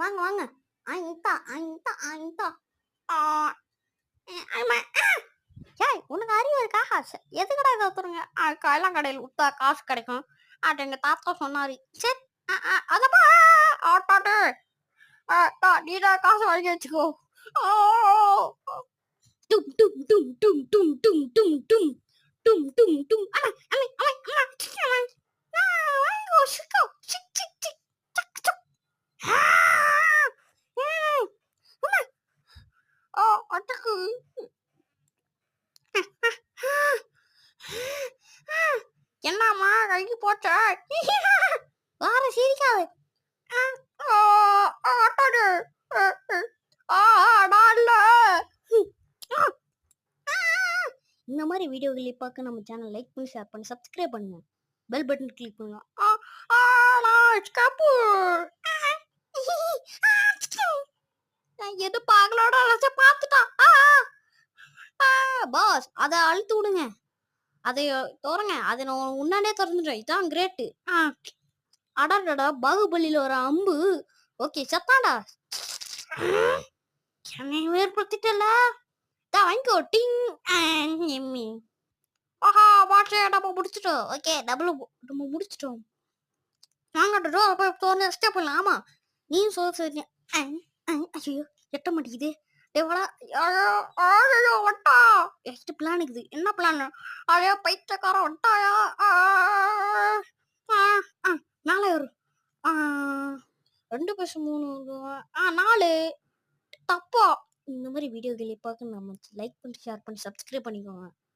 வாங்க வாங்க. ஐந்தா ஐந்தா ஐந்தா. ஆ ஐம ஏய் உனக்கு அறிவு இருக்கா? எதுக்குடா இதை ஒத்துருங்க? காயலாங்கடையில் வித்தா காசு கிடைக்கும். அது எங்க தாத்தா சொன்னாரு. சரி அதப்பா ஆட்டாட்டு நீதான் காசு வாங்கி வச்சுக்கோ. ஆ, டும் டும் டும் டும் டும் டும் டும் டும் டும் டும் டும். அம்மா அம்மா அம்மா அம்மா வாங்கோ சிக்கோ சிக் சிக் சிக் சக் சக். அம்மா அட்டக்கு என்னம்மா கைக்கு போச்ச? வார சிரிக்காது. ஆட்டாடு இந்த மாதிரி வீடியோகளை பார்க்க நம்ம சேனல் லைக் பண்ணி ஷேர் பண்ணி சப்ஸ்கிரைப் பண்ணுங்க. பெல் பட்டன் கிளிக் பண்ணுங்க. எது பாக்கலோட பார்த்துட்டான். பாஸ் அதை அழுத்து விடுங்க. அதை திறங்க. அதை நான் முன்னாடியே திறந்துட்டேன். இதான் கிரேட்டு. அடாடா பாகுபலியில ஒரு அம்பு. ஓகே சத்தாண்டா. என்னை ஏற்படுத்திட்டல. வாங்கிக்கோ டிங். ஆஹா வாட்சே நம்ம முடிச்சிட்டோம். ஓகே நம்ம முடிச்சிட்டோம். வாங்கடோ போய் தோணு ஸ்டெப் பண்ணலாம். ஆமா நீ சொல்ல. ஐயோ எட்ட மாட்டேங்குது. பிளான் இருக்குது. என்ன பிளான்? அதையோ பைத்தியக்கார ஒட்டாயா. நாளை வரும். 2 + 3 4 தப்பா. இந்த மாதிரி வீடியோக்களை பார்க்க நம்ம லைக் பண்ணி ஷேர் பண்ணி சப்ஸ்கிரைப் பண்ணிக்கோங்க.